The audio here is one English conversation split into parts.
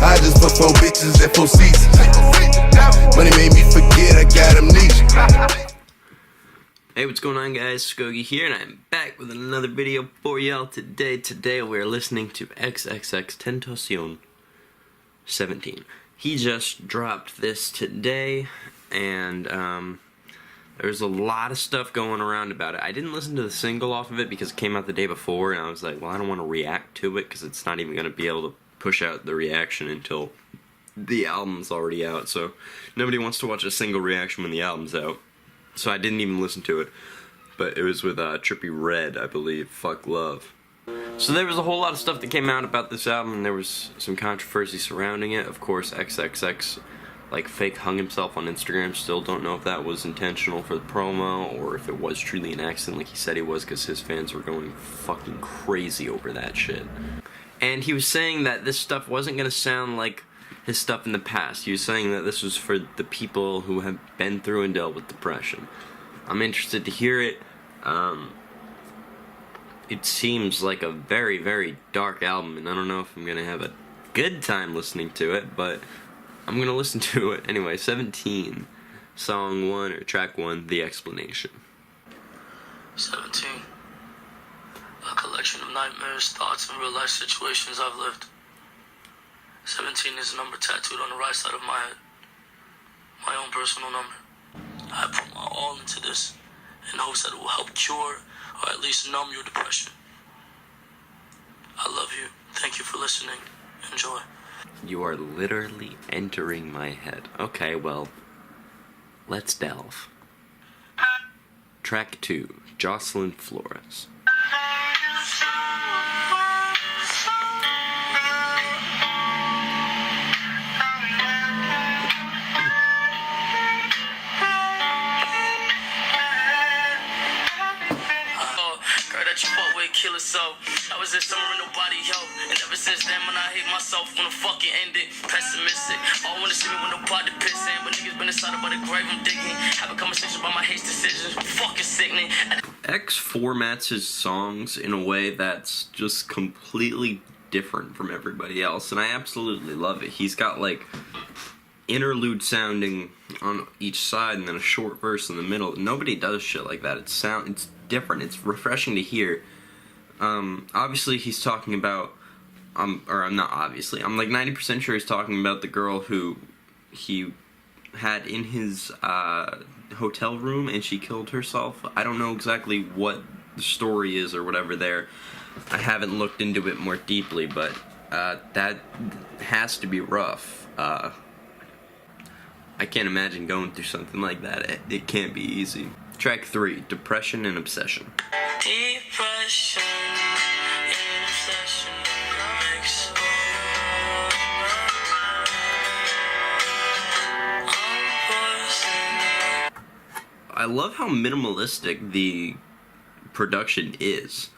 I just put 4 bitches at 4 seats. Money made me forget I got amnesia. Hey, what's going on, guys? Skogey here, and I'm back with another video for y'all today. Today we're listening to XXXTentacion 17. He just dropped this today, and there's a lot of stuff going around about it. I didn't listen to the single off of it because it came out the day before, and I was like, well, I don't want to react to it because it's not even going to be able to push out the reaction until the album's already out. So nobody wants to watch a single reaction when the album's out. So I didn't even listen to it, but it was with Trippie Redd, I believe, Fuck Love. So there was a whole lot of stuff that came out about this album, and there was some controversy surrounding it. Of course, XXX, like, fake hung himself on Instagram. Still don't know if that was intentional for the promo, or if it was truly an accident like he said he was, because his fans were going fucking crazy over that shit. And he was saying that this stuff wasn't going to sound like his stuff in the past. He was saying that this was for the people who have been through and dealt with depression. I'm interested to hear it. It seems like a very, very dark album, and I don't know if I'm gonna have a good time listening to it, but I'm gonna listen to it anyway. 17, song 1, or track 1, The Explanation. 17. A collection of nightmares, thoughts, and real-life situations I've lived. 17 is a number tattooed on the right side of my head. My own personal number. I put my all into this in hopes that it will help cure or at least numb your depression. I love you. Thank you for listening. Enjoy. You are literally entering my head. Okay, well, let's delve. Track 2, Jocelyn Flores. Killer soul. I was in summer and nobody helped. And ever since then, when I hate myself, when the fucking ended, pessimistic. All wanna see me when nobody pissing. But niggas been inside about the grave I'm digging. Have a conversation about my hate decisions. Fucking sickening. X formats his songs in a way that's just completely different from everybody else, and I absolutely love it. He's got like interlude sounding on each side and then a short verse in the middle. Nobody does shit like that. It's different. It's refreshing to hear. Obviously he's talking about, or I'm not obviously, I'm like 90% sure he's talking about the girl who he had in his hotel room and she killed herself. I don't know exactly what the story is or whatever there. I haven't looked into it more deeply, but that has to be rough. I can't imagine going through something like that. It can't be easy. Track 3, Depression and Obsession. Depression and obsession makes I love how minimalistic the production is.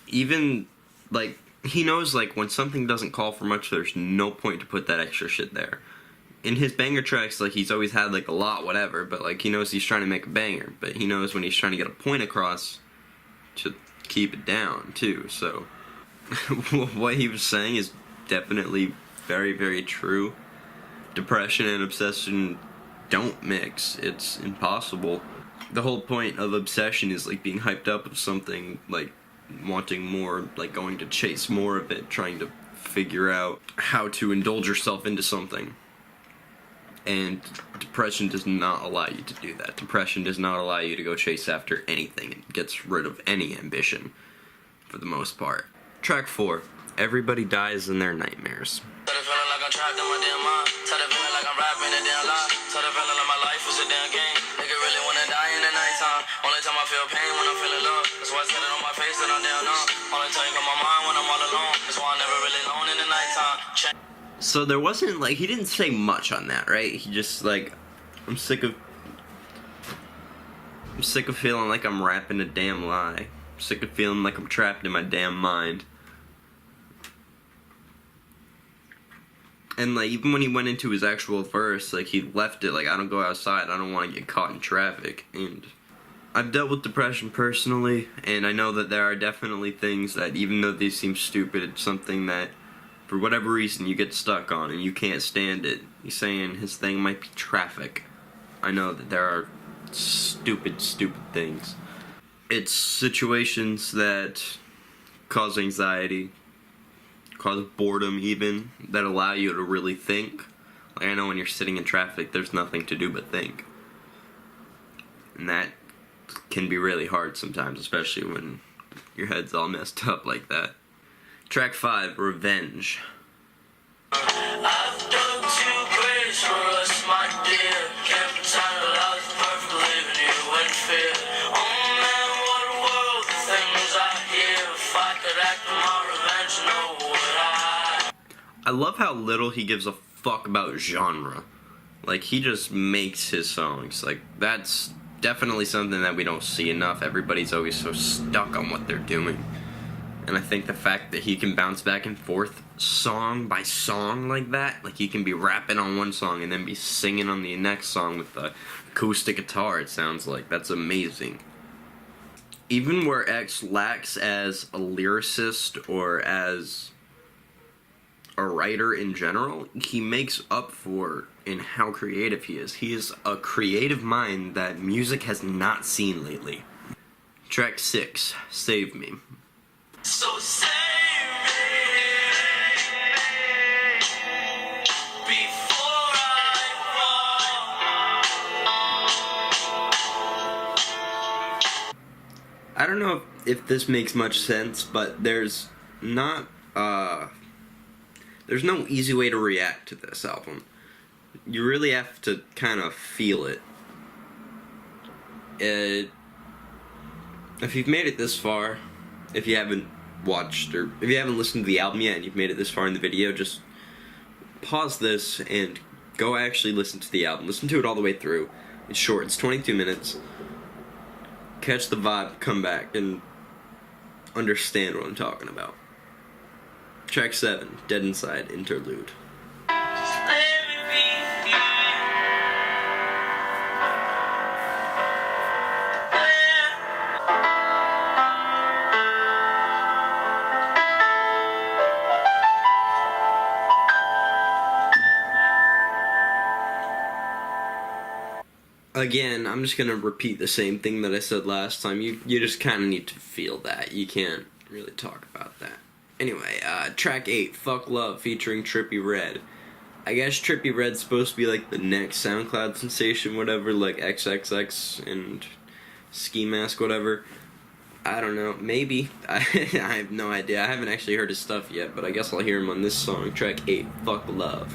Even, like, he knows, like, when something doesn't call for much, there's no point to put that extra shit there. In his banger tracks, like, he's always had, like, a lot, whatever, but, like, he knows he's trying to make a banger, but he knows when he's trying to get a point across to keep it down, too, so what he was saying is definitely very, very true. Depression and obsession don't mix. It's impossible. The whole point of obsession is, like, being hyped up of something, like, wanting more, like, going to chase more of it, trying to figure out how to indulge yourself into something. And depression does not allow you to do that. Depression does not allow you to go chase after anything. It gets rid of any ambition, for the most part. Track 4, Everybody Dies in Their Nightmares. Started feeling like I'm trapped in my damn mind. Started feeling like I'm rapping a damn lie. Started feeling like my life was a damn game. Nigga really wanna die in the nighttime. Only time I feel pain when I'm feeling love. That's why I said it on my face that I'm down numb. Only time you come on my mind when I'm all alone. That's why I'm never really alone in the nighttime. So there wasn't, like, he didn't say much on that, right? He just, like, I'm sick of feeling like I'm rapping a damn lie. I'm sick of feeling like I'm trapped in my damn mind. And, like, even when he went into his actual verse, like, he left it, like, I don't go outside, I don't want to get caught in traffic. And I've dealt with depression personally, and I know that there are definitely things that, even though they seem stupid, it's something that for whatever reason you get stuck on and you can't stand it. He's saying his thing might be traffic. I know that there are stupid things. It's situations that cause anxiety, cause boredom even, that allow you to really think. Like, I know when you're sitting in traffic, there's nothing to do but think. And that can be really hard sometimes, especially when your head's all messed up like that. Track 5, Revenge. I've dug 2 graves for us, my dear. Can't pretend that I was perfect, leaving you in fear. Oh man, what a world, the things I hear. If I could act my revenge, no would I. I love how little he gives a fuck about genre. Like, he just makes his songs. Like, that's definitely something that we don't see enough. Everybody's always so stuck on what they're doing. And I think the fact that he can bounce back and forth song by song like that, like he can be rapping on one song and then be singing on the next song with the acoustic guitar, it sounds like, that's amazing. Even where X lacks as a lyricist or as a writer in general, he makes up for in how creative he is. He is a creative mind that music has not seen lately. Track 6, Save Me. So save me before I fall. I don't know if this makes much sense, but there's no easy way to react to this album. You really have to kind of feel it. If you've made it this far, if you haven't watched or if you haven't listened to the album yet and you've made it this far in the video, just pause this and go actually listen to the album. Listen to it all the way through. It's short, it's 22 minutes. Catch the vibe, come back, and understand what I'm talking about. Track 7, Dead Inside Interlude. Again, I'm just gonna repeat the same thing that I said last time. You just kind of need to feel that. You can't really talk about that. Anyway, track 8, Fuck Love, featuring Trippie Redd. I guess Trippie Redd's supposed to be like the next SoundCloud sensation, whatever, like XXX and Ski Mask, whatever. I don't know, maybe. I have no idea. I haven't actually heard his stuff yet, but I guess I'll hear him on this song, track 8, Fuck Love.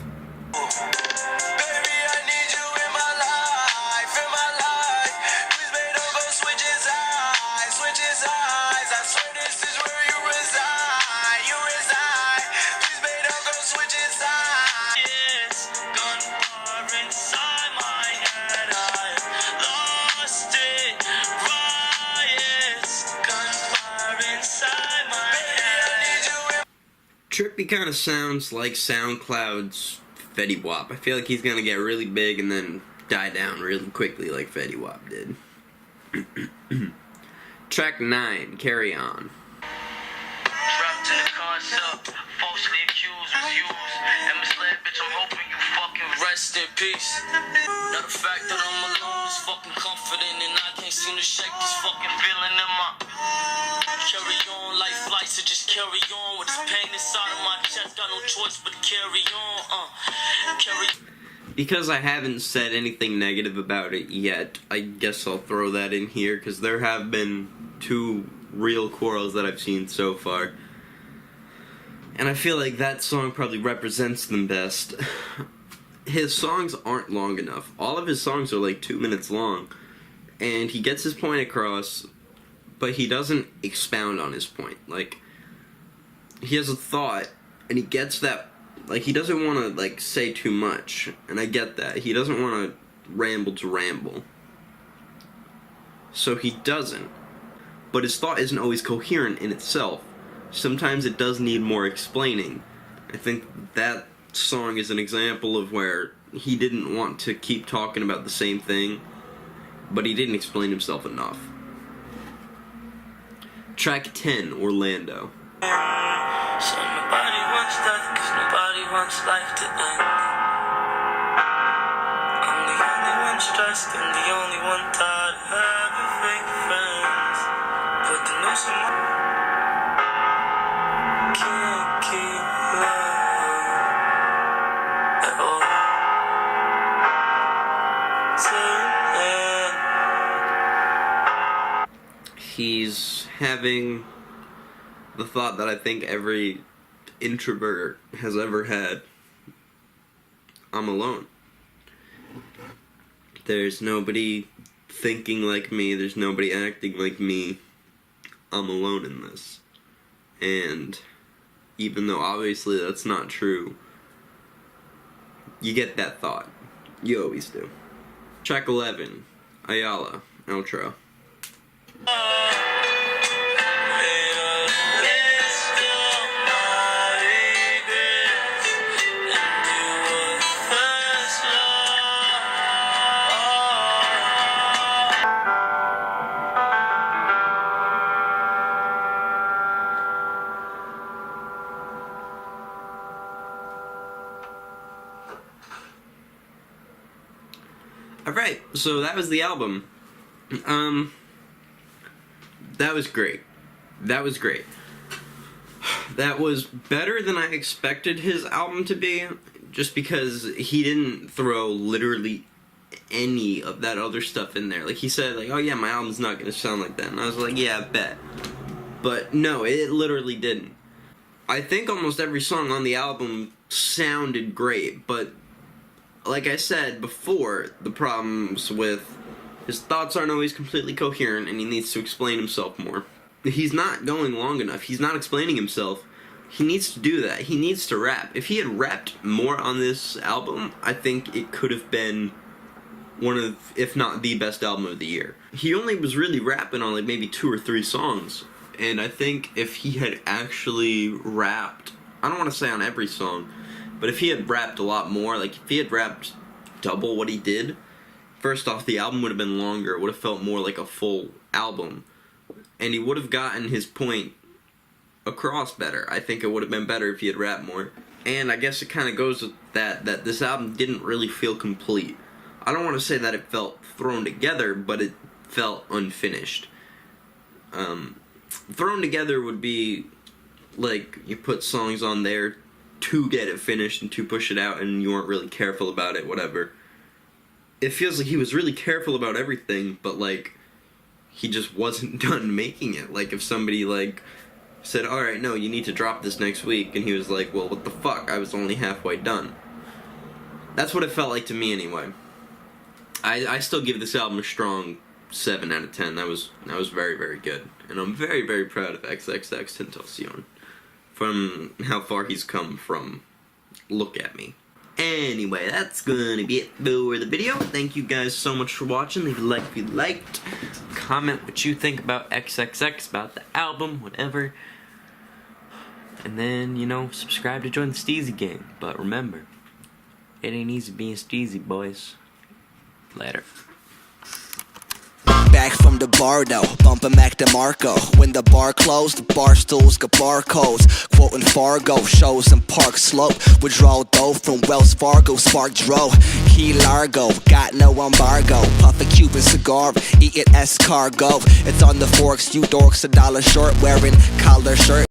Trippie kind of sounds like SoundCloud's Freddie Wap. I feel like he's gonna get really big and then die down really quickly like Freddie Wap did. Track 9, Carry On. Trapped in the concept, falsely accused, misused, and misled, bitch, I'm hoping you fucking rest in peace. Now the fact that I'm alone is fucking comforting, and I can't seem to shake this fucking feeling in my... Carry on, life flights, so just carry on with this pain inside of my chest, got no choice but to carry on, Because I haven't said anything negative about it yet, I guess I'll throw that in here, because there have been 2 real quarrels that I've seen so far. And I feel like that song probably represents them best. His songs aren't long enough. All of his songs are like 2 minutes long. And he gets his point across, but he doesn't expound on his point. Like, he has a thought, and he gets that. Like, he doesn't want to, like, say too much, and I get that. He doesn't want to ramble. So he doesn't. But his thought isn't always coherent in itself. Sometimes it does need more explaining. I think that song is an example of where he didn't want to keep talking about the same thing, but he didn't explain himself enough. Track 10, Orlando. So nobody wants that. wants life to end. I'm the only one stressed and the only one tired of having fake friends. But the noose in my can't keep love at all. He's having the thought that I think every introvert has ever had. I'm alone. There's nobody thinking like me, there's nobody acting like me. I'm alone in this. And even though obviously that's not true, you get that thought. You always do. Track 11, Ayala, outro. Alright, so that was the album. That was great. That was great. That was better than I expected his album to be, just because he didn't throw literally any of that other stuff in there. Like, he said, like, oh yeah, my album's not gonna sound like that. And I was like, yeah, I bet. But no, it literally didn't. I think almost every song on the album sounded great, but like I said before, the problems with his thoughts aren't always completely coherent, and he needs to explain himself more. He's not going long enough. He's not explaining himself. He needs to do that. He needs to rap. If he had rapped more on this album, I think it could have been one of, if not the best album of the year. He only was really rapping on like maybe 2 or 3 songs, and I think if he had actually rapped, I don't want to say on every song, but if he had rapped a lot more, like if he had rapped double what he did, first off, the album would have been longer. It would have felt more like a full album. And he would have gotten his point across better. I think it would have been better if he had rapped more. And I guess it kind of goes with that this album didn't really feel complete. I don't want to say that it felt thrown together, but it felt unfinished. Thrown together would be like you put songs on there to get it finished and to push it out, and you weren't really careful about it, whatever. It feels like he was really careful about everything, but like he just wasn't done making it. Like if somebody like said, alright, no, you need to drop this next week, and he was like, well, what the fuck, I was only halfway done. That's what it felt like to me anyway. I still give this album a strong 7 out of 10. That was very, very good. And I'm very, very proud of XXXTentacion from how far he's come from Look At Me. Anyway, that's gonna be it for the video. Thank you guys so much for watching. Leave a like if you liked. Comment what you think about XXX, about the album, whatever. And then, you know, subscribe to join the Steezy gang. But remember, it ain't easy being Steezy, boys. Later. Back from the bar though, bumpin' Mac DeMarco. When the bar closed, the bar stools got barcodes. Quoting Fargo, shows in Park Slope. Withdrawal dough from Wells Fargo, Spark Dro. Key Largo, got no embargo. Puff a Cuban cigar, eating escargot. It's on the forks, you dorks $1 short, wearing collar shirt.